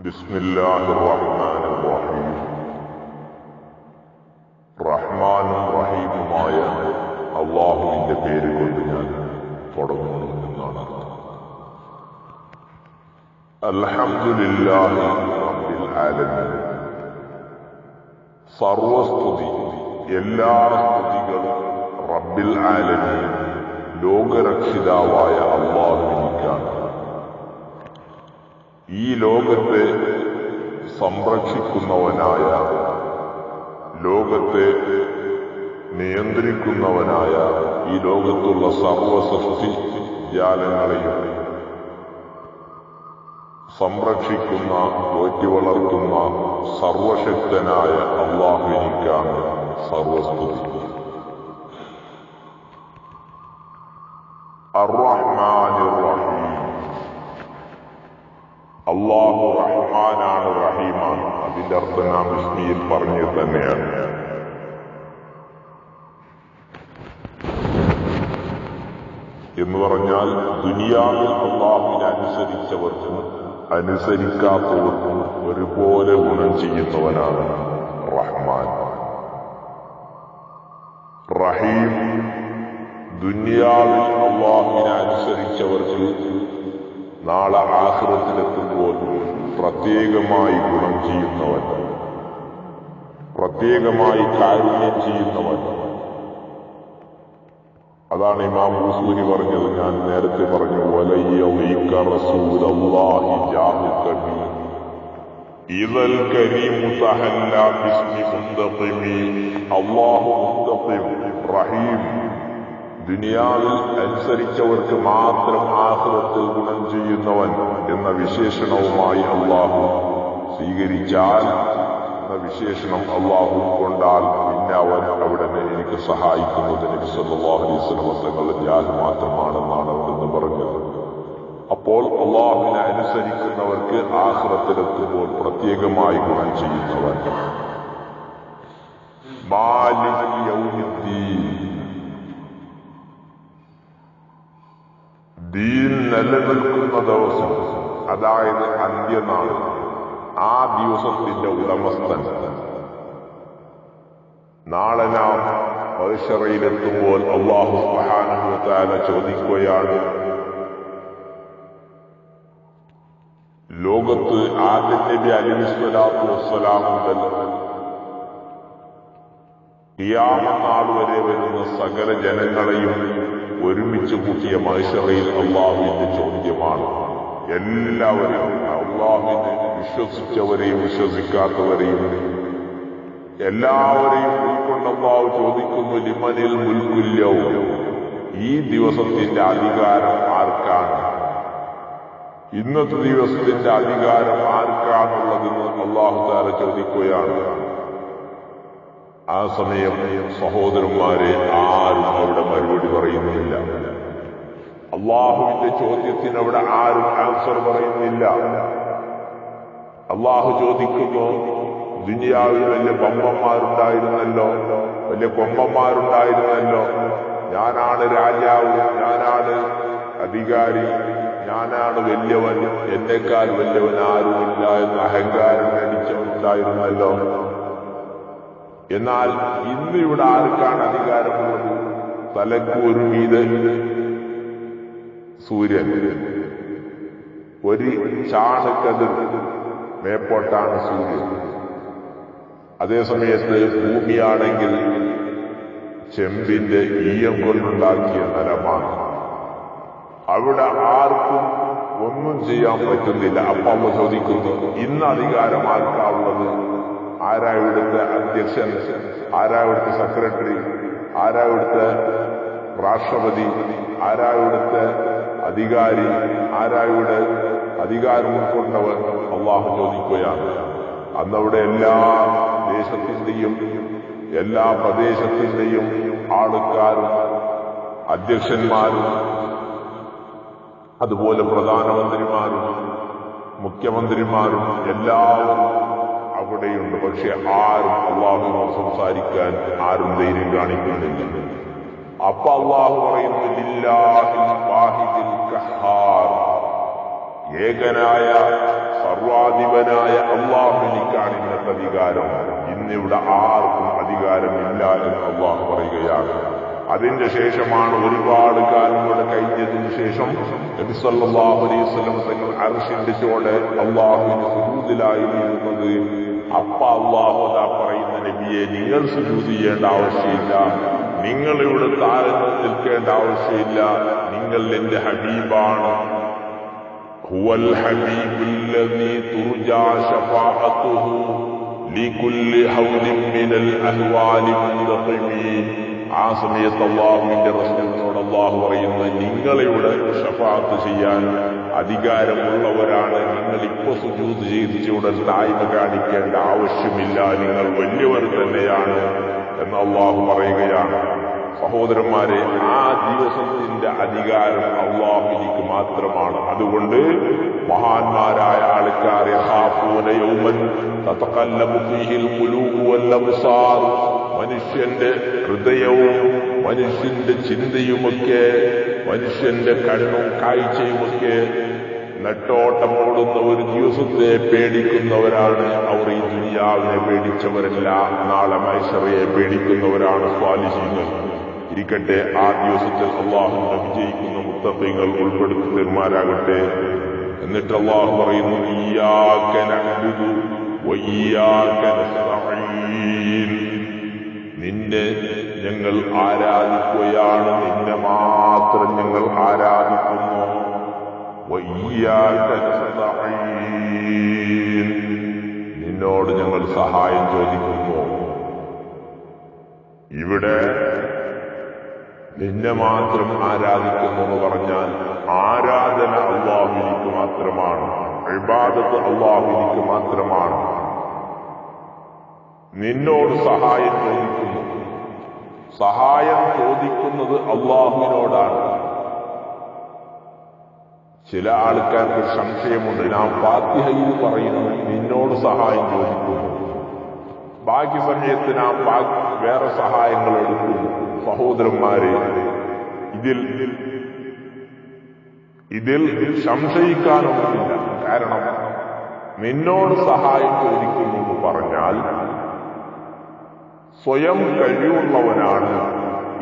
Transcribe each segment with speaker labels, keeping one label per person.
Speaker 1: ബിസ്മില്ലാഹിർ റഹ്മാനിർ റഹീം. റഹ്മാനും റഹീമുമായ അല്ലാഹുവിന്റെ പേര് കൊണ്ട് ഞാൻ തുടങ്ങുന്നു എന്നാണ് അർത്ഥം. അൽഹംദുലില്ലാഹി റബ്ബിൽ ആലമീൻ. സർവസ്തുതി, എല്ലാ സ്തുതികളും റബ്ബിൽ ആലമീൻ, ലോകരക്ഷിതാവായ അല്ലാഹുവിനിക്കാണ്. ഈ ലോകത്തെ സംരക്ഷിക്കുന്നവനായ, ലോകത്തെ നിയന്ത്രിക്കുന്നവനായ, ഈ ലോകത്തുള്ള സർവസൃഷ്ടി ജാലങ്ങളെയും സംരക്ഷിക്കുന്ന, പോറ്റി വളർത്തുന്ന സർവശക്തനായ അല്ലാഹുവിനിക്കാണ് സർവസ്തുതി. അർ-റഹ്മാനിർ റഹീം. അല്ലാഹു റഹ്മാനാണ്, റഹീമാണ്. അതിന്റെ അർത്ഥം നാം വിസ്മിയിൽ പറഞ്ഞത് തന്നെയാണ്. എന്ന് പറഞ്ഞാൽ ദുനിയാവിൽ അല്ലാഹുവിനെ അനുസരിച്ചവർക്കും അനുസരിക്കാത്തവർക്കും ഒരുപോലെ ഗുണം ചെയ്യുന്നവനാണ് റഹ്മാൻ. റഹീം, ദുനിയാവിൽ അല്ലാഹുവിനെ അനുസരിച്ചവർക്ക് നാളെ ആഖിറത്തിലെത്തുമ്പോൾ പ്രത്യേകമായി ഗുണം ചെയ്യുന്നവൻ, പ്രത്യേകമായി കാരുണ്യം ചെയ്യുന്നവൻ. അതാണ് ഇമാം ബൂസൂരി പറഞ്ഞത്. ഞാൻ നേരത്തെ പറഞ്ഞു, വലയ്യളീക റസൂലല്ലാഹി ജാഹുക ബി ഇദൽ കരീമു തഹല്ലാ ബിസ്മി മുന്തഖിമി. അല്ലാഹു മുന്തഖിം, റഹീം. ദുനിയാവിൽ അനുസരിച്ചവർക്ക് മാത്രം ആഖിറത്തിൽ ഗുണം ചെയ്യുന്നവൻ എന്ന വിശേഷണവുമായി അല്ലാഹു സ്വീകരിച്ചാൽ, എന്ന വിശേഷണം അല്ലാഹു കൊണ്ടാൽ, പിന്നെ അവൻ അവിടെ എനിക്ക് സഹായിക്കുന്നത് നബി സല്ലല്ലാഹു അലൈഹി വസല്ലം തങ്ങളുടെ ജാഹ് മാത്രമാണെന്നാണ് അവിടുന്ന് പറഞ്ഞത്. അപ്പോൾ അല്ലാഹുവിനെ അനുസരിക്കുന്നവർക്ക് ആഖിറത്തിലെത്തുമ്പോൾ പ്രത്യേകമായി ഗുണം ചെയ്യുന്നവൻ. മാലിക് യൗമിദ്ദീൻ, ദീൻ നിലനിൽക്കുന്ന ദിവസം, അതായത് അന്ത്യനാൾ, ആ ദിവസത്തിന്റെ ഉടമസ്ഥൻ. നാളെ നാം മഹ്ശറയിലെത്തുമ്പോൾ അല്ലാഹു സുബ്ഹാനഹു വ തആല ചോദിക്കുകയാണ്, ലോകത്ത് ആദം നബി അലൈഹിസ്സലാത്തു വസ്സലാം മുതൽ ഖിയാമത്ത് നാൾ വരെ വരുന്ന സകല ജനങ്ങളെയും ഒരുമിച്ച് കൂട്ടിയ മഹ്ശറയിൽ അല്ലാഹുവിന്റെ ചോദ്യമാണ്. എല്ലാവരെയും, അല്ലാഹുവിനെ വിശ്വസിച്ചവരെയും വിശ്വസിക്കാത്തവരെയും എല്ലാവരെയും ഉൾക്കൊണ്ട് അല്ലാഹു ചോദിക്കുന്നു, ലിമനിൽ മുൽക്കുൽ യൗം. ഈ ദിവസത്തിന്റെ അധികാരം ആർക്കാണ്? ഇന്നത്തെ ദിവസത്തിന്റെ അധികാരം ആർക്കാണുള്ളതെന്ന് അല്ലാഹു തആല ചോദിക്കുകയാണ്. ആ സമയം സഹോദരന്മാരെ, ആരും അവിടെ മറുപടി പറയുന്നില്ല. അല്ലാഹുവിന്റെ ചോദ്യത്തിന് അവിടെ ആരും ആൻസർ പറയുന്നില്ല. അല്ലാഹു ചോദിക്കുന്നു, ദുനിയാവിൽ വലിയ ബമ്പന്മാരുണ്ടായിരുന്നല്ലോ, വലിയ കൊമ്പന്മാരുണ്ടായിരുന്നല്ലോ, ഞാനാണ് രാജാവ്, ഞാനാണ് അധികാരി, ഞാനാണ് വലിയവൻ, എന്നെക്കാൾ വലിയവൻ ആരുമില്ല എന്ന് അഹങ്കാരം നടിച്ചവനുണ്ടായിരുന്നല്ലോ. എന്നാൽ ഇന്ന് ഇവിടെ ആർക്കാണ് അധികാരമുള്ളത്? തലക്ക് ഒരു മീതെ സൂര്യൻ, ഒരു ചാണകതിർ മേപ്പോട്ടാണ് സൂര്യൻ. അതേസമയത്ത് ഭൂമിയാണെങ്കിൽ ചെമ്പിന്റെ ഈയം കൊണ്ടുണ്ടാക്കിയ നിലമാണ്. അവിടെ ആർക്കും ഒന്നും ചെയ്യാൻ പറ്റുന്നില്ല. അപ്പൊ അമ്മ ചോദിക്കുന്നു, ഇന്ന് അധികാരം ആർക്കാവുള്ളത്? ആരാ ഇവിടുത്തെ അധ്യക്ഷൻ? ആരാ ഇവിടുത്തെ സെക്രട്ടറി? ആരാ ഇവിടുത്തെ രാഷ്ട്രപതി? ആരാ ഇവിടുത്തെ അധികാരി? ആരാ ഇവിടെ അധികാരം ഉൾക്കൊണ്ടവൻ? അല്ലാഹു ചോദിക്കുകയാണ്. അന്നവിടെ എല്ലാ ദേശത്തിന്റെയും എല്ലാ പ്രദേശത്തിന്റെയും ആൾക്കാരും അധ്യക്ഷന്മാരും അതുപോലെ പ്രധാനമന്ത്രിമാരും മുഖ്യമന്ത്രിമാരും എല്ലാവരും അവിടെയുണ്ട്. പക്ഷെ ആരും അല്ലാഹുവിനോട് സംസാരിക്കാൻ ആരും ധൈര്യം കാണിക്കുന്നില്ല. അപ്പൊ അല്ലാഹു പറയുന്നു, ലില്ലാഹിൽ വാഹിദിൽ ഖഹാർ, ഏകനായ സർവാധിപനായ അധികാരം ഇന്നിവിടെ ആർക്കും അധികാരമില്ല എന്ന് അള്ളാഹു പറയുകയാണ്. അതിന്റെ ശേഷമാണ് ഒരുപാട് കാലം ഇവിടെ കഴിഞ്ഞതിന് ശേഷം നബി സല്ലല്ലാഹു അലൈഹി വസല്ലം തങ്ങൾ അർശിന്റെ ചോട് അള്ളാഹുവിന് സുജൂദിലായിരുന്നത്. അപ്പ അള്ളാഹു അതാ പറയുന്ന നബിയെ, നിങ്ങൾ സുജൂദ് ചെയ്യേണ്ട ആവശ്യമില്ല, നിങ്ങൾ ഇവിടെ താഴ്ന്നു നിൽക്കേണ്ട ആവശ്യമില്ല, നിങ്ങൾ എന്റെ ഹബീബാണ്. ഹുവൽ ഹബീബുല്ലദീ തുർജാ ശഫാഅത്തുഹു ലികുല്ലി ഹൗലിൻ മിനൽ അഹ്വാലി മുന്തഖിമീൻ. ആ സമയത്ത് അള്ളാഹുവിന്റെ റസൂലിനോട് അള്ളാഹു പറയുന്നു, നിങ്ങളിവിടെ ശഫാഅത്ത് ചെയ്യാൻ അധികാരമുള്ളവരാണ്, നിങ്ങൾ ഇപ്പൊ സുജൂദ് ചെയ്തിവിടെ താഴ്മ കാണിക്കേണ്ട ആവശ്യമില്ല, നിങ്ങൾ വലിയവർ തന്നെയാണ് എന്ന് അള്ളാഹു പറയുകയാണ്. സഹോദരന്മാരെ, ആ ദിവസത്തിന്റെ അധികാരം അള്ളാഹുവിലേക്ക് മാത്രമാണ്. അതുകൊണ്ട് മഹാന്മാരായ ആൾക്കാർ യഖാഫൂന യൗമൻ തതഖല്ലബു ഫീഹിൽ ഖുലൂബു വൽ അബ്സാർ, മനുഷ്യന്റെ ഹൃദയവും മനുഷ്യന്റെ ചിന്തയുമൊക്കെ മനുഷ്യന്റെ കണ്ണും കാഴ്ചയുമൊക്കെ നെട്ടോട്ടമോടുന്ന ഒരു ദിവസത്തെ പേടിക്കുന്നവരാണ് അവർ. ഈ ദുനിയാവിനെ പേടിച്ചവരല്ല, നാളെ മഹ്ശറയെ പേടിക്കുന്നവരാണ് സ്വാലിഹീങ്ങൾ. ഇരിക്കട്ടെ, ആ ദിവസത്തിൽ അള്ളാഹുവിനെ വിജയിക്കുന്ന മുത്തഖീങ്ങൾ ഉൾപ്പെടുത്തി തീർമാനാകട്ടെ. എന്നിട്ട് അള്ളാഹു പറയുന്നു, ഇയ്യാക നഅ്ബുദു വഇയ്യാക നസ്തഈൻ, നിന്നെ ഞങ്ങൾ ആരാധിക്കുകയാണ്, നിന്നെ മാത്രം ഞങ്ങൾ ആരാധിക്കുന്നു. വഇയ്യാക നസ്തഈൻ, നിന്നോട് ഞങ്ങൾ സഹായം ചോദിക്കുന്നു. ഇവിടെ നിന്നെ മാത്രം ആരാധിക്കുന്നു എന്ന് പറഞ്ഞാൽ ആരാധന അല്ലാഹുവിലേക്ക് മാത്രമാണ്, ഇബാദത്ത് അല്ലാഹുവിലേക്ക് മാത്രമാണ്. നിന്നോട് സഹായം ചോദിക്കുന്നു, സഹായം ചോദിക്കുന്നത് അല്ലാഹുവിനോടാണ്. ചില ആൾക്കാർക്ക് സംശയമുണ്ട്, നാം ഫാത്തിഹയിൽ പറയുന്നു നിന്നോട് സഹായം ചോദിക്കുന്നു, ബാക്കി സമയത്ത് നാം വേറെ സഹായങ്ങൾ എടുക്കുന്നു. സഹോദരന്മാരെ, ഇതിൽ സംശയിക്കാനൊന്നുമില്ല. കാരണം നിന്നോട് സഹായം ചോദിക്കുന്നു എന്ന് പറഞ്ഞാൽ സ്വയം കഴിവുള്ളവനാണ്,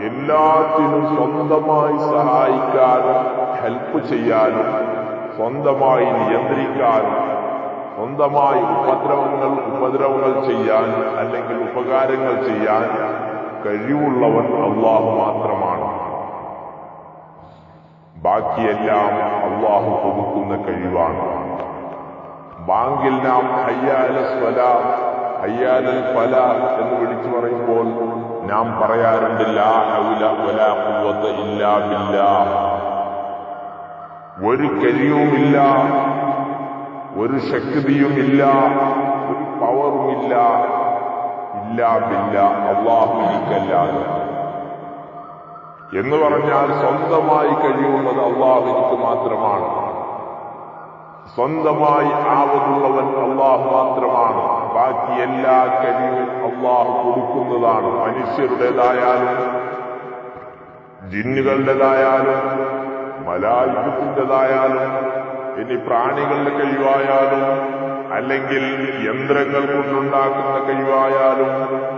Speaker 1: എല്ലാത്തിനും സ്വന്തമായി സഹായിക്കാനും ഹെൽപ്പ് ചെയ്യാനും സ്വന്തമായി നിയന്ത്രിക്കാനും സ്വന്തമായി ഉപദ്രവങ്ങൾ ചെയ്യാൻ അല്ലെങ്കിൽ ഉപകാരങ്ങൾ ചെയ്യാൻ കഴിവുള്ളവൻ അള്ളാഹു മാത്രമാണ്. ബാക്കിയെല്ലാം അള്ളാഹു കൊടുക്കുന്ന കഴിവാണ്. ബാങ്കിൽ നാം ഹയ്യാല സ്വലാ ഹയ്യാലൽ ഫലാ എന്ന് വിളിച്ചു പറയുമ്പോൾ നാം പറയാറുണ്ട്, ലാ ഹൗല വലാ ഖുവത ഇല്ലാ ബില്ലാഹ്. ഒരു കഴിവുമില്ല, ഒരു ശക്തിയുമില്ല, ഒരു പവറുമില്ല, ഇല്ലാ ബില്ലാഹ്, അല്ലാഹുവിനിക്കല്ലാതെ. എന്ന് പറഞ്ഞാൽ സ്വന്തമായി കഴിയുന്നത് അല്ലാഹുവിനിക്ക് മാത്രമാണ്. സ്വന്തമായി ആവതുള്ളവൻ അല്ലാഹു മാത്രമാണ്. ബാക്കി എല്ലാ കഴിവും അല്ലാഹു കൊടുക്കുന്നതാണ്. മനുഷ്യരുടേതായാലും ജിന്നുകളുടേതായാലും മലായികത്തിൻ്റെതായാലും ഇനി പ്രാണികളുടെ കഴിവായാലും അല്ലെങ്കിൽ യന്ത്രങ്ങൾ കൊണ്ടുണ്ടാക്കുന്ന കഴിവായാലും,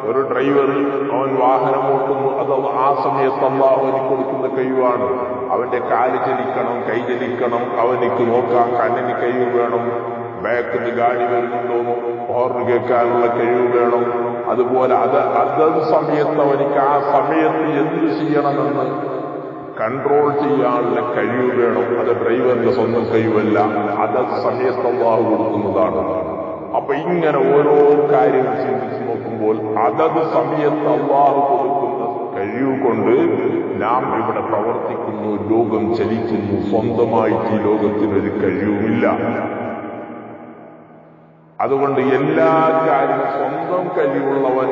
Speaker 1: ഒരു ഡ്രൈവർ അവൻ വാഹനം ഓട്ടുന്നു, അത് ആ സമയത്ത് അല്ലാഹുവിന് കൊടുക്കുന്ന കഴിവാണ്. അവന്റെ കാല് ചലിക്കണം, കൈ ചലിക്കണം, അവനിക്ക് നോക്കാൻ കണ്ണിന് കഴിവ് വേണം, ബാക്കിന് ഗാഡി വരുന്നുണ്ടോ ഹോർൺ കേൾക്കാനുള്ള കഴിവ് വേണം. അതുപോലെ അതത് സമയത്ത് അവനിക്ക് ആ സമയത്ത് എന്ത് ചെയ്യണമെന്ന് കൺട്രോൾ ചെയ്യാനുള്ള കഴിവ് വേണം. അത് ഡ്രൈവറിന്റെ സ്വന്തം കഴിവല്ല, അതത് സമയത്ത് അല്ലാഹു കൊടുക്കുന്നതാണ്. അപ്പൊ ഇങ്ങനെ ഓരോ കാര്യം ചിന്തിച്ചു നോക്കുമ്പോൾ അതത് സമയത്ത് അല്ലാഹു കൊടുക്കുന്ന കഴിവ് കൊണ്ട് നാം ഇവിടെ പ്രവർത്തിക്കുന്നു, ലോകം ചലിക്കുന്നു. സ്വന്തമായിട്ട് ഈ ലോകത്തിനൊരു കഴിവുമില്ല. അതുകൊണ്ട് എല്ലാ കാര്യവും സ്വന്തം കഴിവുള്ളവൻ,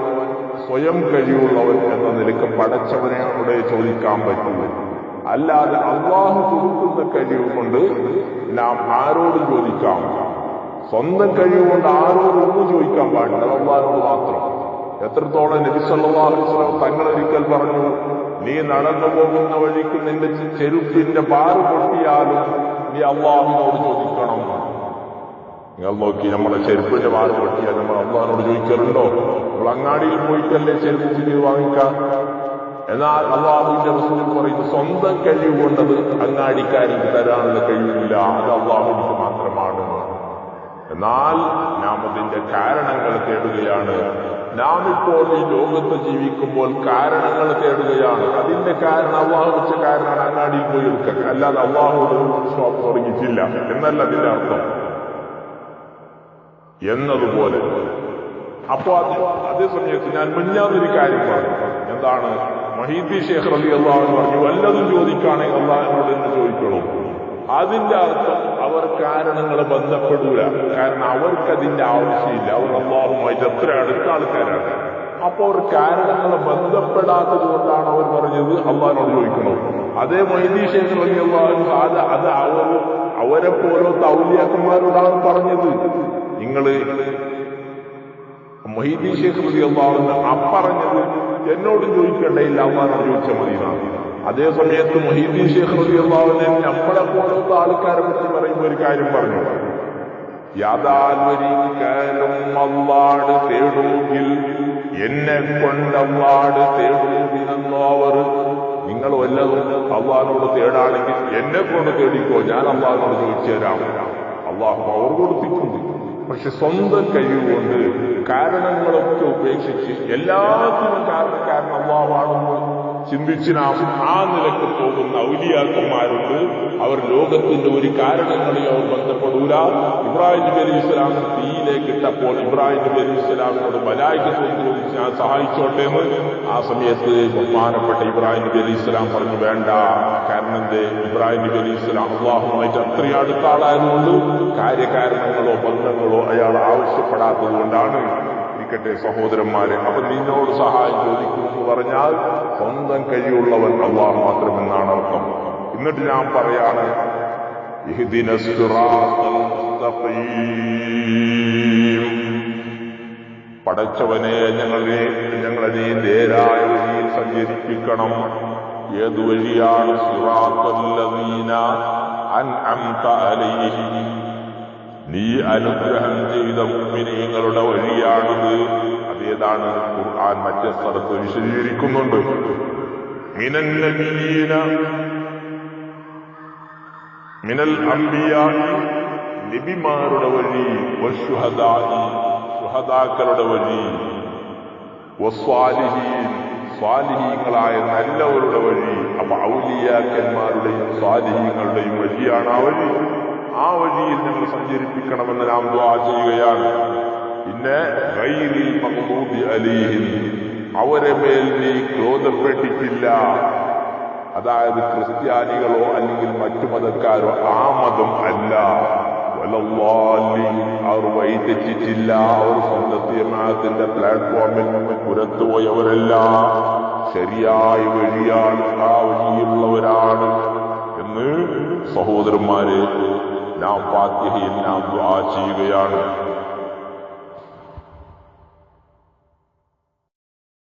Speaker 1: സ്വയം കഴിവുള്ളവൻ എന്ന നിലക്ക് പടച്ചവനോട് ചോദിക്കാൻ പറ്റുള്ളൂ. അല്ലാതെ അള്ളാഹു കൊടുക്കുന്ന കഴിവ് കൊണ്ട് നാം ആരോടും ചോദിക്കാം. സ്വന്തം കഴിവ് കൊണ്ട് ആരോടൊന്നും ചോദിക്കാൻ പാടില്ല, അള്ളാഹുവിനോട് മാത്രം. എത്രത്തോളം നബി സല്ലല്ലാഹു അലൈഹി വസല്ലം തങ്ങളൊരിക്കൽ പറഞ്ഞു, നീ നടന്നു പോകുന്ന വഴിക്ക് നിന്റെ ചെരുപ്പിന്റെ ബാറ് പൊട്ടിയാലും നീ അള്ളാഹുവിനോട് ചോദിക്കണം. നിങ്ങൾ നോക്കി, നമ്മുടെ ചെരുപ്പിന്റെ വാറ് പൊട്ടിയാൽ നമ്മൾ അള്ളാഹിനോട് ചോദിക്കാറുണ്ടോ? നമ്മൾ അങ്ങാടിയിൽ പോയിട്ടല്ലേ ചെരുപ്പ് പുതിയത് വാങ്ങിക്കാം. എന്നാൽ അള്ളാഹുവിന്റെ റസൂൽ പറയുന്നു, സ്വന്തം കഴിവ് കൊണ്ടത് അങ്ങാടിക്കാർക്ക് തരാനുള്ള കഴിവില്ല, അത് അള്ളാഹുവിന് മാത്രമാണ്. എന്നാൽ നാം അതിന്റെ കാരണങ്ങൾ തേടുകയാണ്. നാം ഇപ്പോൾ ഈ ലോകത്ത് ജീവിക്കുമ്പോൾ കാരണങ്ങൾ തേടുകയാണ്. അതിന്റെ കാരണം അള്ളാഹു വെച്ച കാരണമാണ് അങ്ങാടിയിൽ പോയി എടുക്കുക, അല്ലാതെ അള്ളാഹുവോട് ഷോപ്പ് തുടങ്ങിയിട്ടില്ല എന്നല്ല അതിന്റെ അർത്ഥം. എന്നതുപോലെ അപ്പോ അതേ സമയത്ത് ഞാൻ മുന്നാമൊരു കാര്യം പറഞ്ഞു. എന്താണ്? മഹീദ്ദീൻ ശൈഖ് റളിയല്ലാഹു അൻഹു പറഞ്ഞു, വല്ലതും ചോദിക്കുകയാണെങ്കിൽ അള്ളാഹിനോട് തന്നെ ചോദിക്കണം. അതിന്റെ അർത്ഥം അവർ കാരണങ്ങൾ ബന്ധപ്പെടൂല, കാരണം അവർക്കതിന്റെ ആവശ്യമില്ല. അവർ അള്ളാഹുമായിട്ട് എത്ര അടുത്ത ആൾക്കാരാണ്. അപ്പൊ അവർ കാരണങ്ങളെ ബന്ധപ്പെടാത്തത് കൊണ്ടാണ് അവർ പറഞ്ഞത് അള്ളാഹിനോട് ചോദിക്കണം. അതേ മഹീദ്ദീൻ ശൈഖ് റളിയല്ലാഹു അൻഹു അത് അവരെ പോലത്തെ ഔലിയാക്കന്മാരോടാണ് പറഞ്ഞത്. നിങ്ങള് മഹീദ്ദീൻ ശൈഖ് റളിയല്ലാഹു അൻഹു അപ്പറഞ്ഞത് എന്നോടും ചോദിക്കേണ്ടയില്ല, അള്ളാഹിനോട് ചോദിച്ചാൽ മതിയാണ്. അതേ സമയത്ത് മഹീദ്ദീൻ ശൈഖ് റളിയല്ലാഹു അൻഹു നമ്മളെ പോലത്തെ ആൾക്കാരെ പറ്റി പറയുമ്പോൾ ഒരു കാര്യം പറഞ്ഞു, യാതൊരിക്കലും അള്ളാഹ് തേടൂകിൽ എന്നെ കൊണ്ട് അള്ളാഹ് തേടൂകിലെന്നോ അവർ. നിങ്ങൾ വല്ലതും അള്ളാഹിനോട് തേടാണെങ്കിൽ എന്നെ കൊണ്ട് തേടിക്കോ, ഞാൻ അള്ളാഹിനോട് ചോദിച്ചു തരാം. അള്ളാഹു അവർ കൊടുത്തിട്ടുണ്ട്. പക്ഷെ സ്വന്തം കഴിവുകൊണ്ട് കാരണങ്ങളൊക്കെ ഉപേക്ഷിച്ച് എല്ലാത്തിനും കാരണക്കാരൻ അള്ളാഹുവാണെന്ന് ചിന്തിച്ച് നാം ആ നിലക്ക് പോകുന്ന ഔലിയാക്കന്മാരുണ്ട്. അവർ ലോകത്തിന്റെ ഒരു കാരണങ്ങളെയും അവർ ബന്ധപ്പെടൂല. ഇബ്രാഹിം നബി അലൈഹി ഇസ്ലാം തീയിലേക്ക് ഇട്ടപ്പോൾ ഇബ്രാഹിം നബി അലൈഹി ഇസ്ലാമിനോട് മലായികത്ത് ചോദിച്ച് ഞാൻ സഹായിച്ചോട്ടെ എന്ന്. ആ സമയത്ത് ബഹുമാനപ്പെട്ട ഇബ്രാഹിം നബി അലൈഹി ഇസ്ലാം പറഞ്ഞു, വേണ്ട. കാരണം എന്തേ? ഇബ്രാഹിം നബി അലൈഹി ഇസ്ലാം അള്ളാഹുമായിട്ട് അത്രയും അടുത്ത ആളായതുകൊണ്ട് കാര്യകാരണങ്ങളോ ബന്ധങ്ങളോ അയാൾ ആവശ്യപ്പെടാത്തത് കൊണ്ടാണ്. ഇരിക്കട്ടെ സഹോദരന്മാരെ, അപ്പൊ നിന്നോട് സഹായം ചോദിക്കുമെന്ന് പറഞ്ഞാൽ സ്വന്തം കഴിവുള്ളവൻ അള്ളാഹു മാത്രമെന്നാണ് അർത്ഥം. എന്നിട്ട് ഞാൻ പറയാണ്, ഇഹ്ദിനസ് സിറാത്തൽ മുസ്തഖീം, പടച്ചവനെ ഞങ്ങളെ നേരായ വഴിയിൽ സഞ്ചരിപ്പിക്കണം. ഏതു വഴിയാണ്? സിറാത്തല്ലദീന അൻഅംത അലൈഹിം, നീ അനുഗ്രഹം ചെയ്ത മുഅ്മിനീങ്ങളുടെ വഴിയാണിത്. അതേതാണ്? ഖുർആൻ മറ്റേ സ്ഥലത്ത് വിശദീകരിക്കുന്നുണ്ട്. മിനൻ നബിയ്യീന മിനൽ അംബിയാഇ, നബിമാരുടെ വഴി, വശുഹദാഇ, ശുഹദാക്കളുടെ വഴി, വസ്വാലിഹീൻ, സ്വാലിഹീങ്ങളായ നല്ലവരുടെ വഴി. അപ്പൊ ഔലിയാക്കന്മാരുടെയും സ്വാലിഹീങ്ങളുടെയും വഴിയാണ് ആ വഴി. ആ വഴിയിൽ ഞങ്ങൾ സഞ്ചരിപ്പിക്കണമെന്ന് നാം ദുആ ചെയ്യുകയാണ്. പിന്നെ ഗൈറിൽ മഗ്ദൂബി അലൈഹിം, അവരെ മേൽ നീ ക്രോധപ്പെട്ടിട്ടില്ല. അതായത് ക്രിസ്ത്യാനികളോ അല്ലെങ്കിൽ മറ്റു മതക്കാരോ ആ മതം അല്ല. വലല്ലാഹി, അവർ വഴി തെറ്റിച്ചില്ല. അവർ സുന്നത്തിന്റെ പ്ലാറ്റ്ഫോമിൽ നിന്ന് പുറത്തുപോയവരല്ല. ശരിയായ വഴിയാണ്, ആ വഴിയുള്ളവരാണ് എന്ന് സഹോദരന്മാരെ നാം ഫാത്തിഹയിൽ നാം ദുആ ചെയ്യുകയാണ്.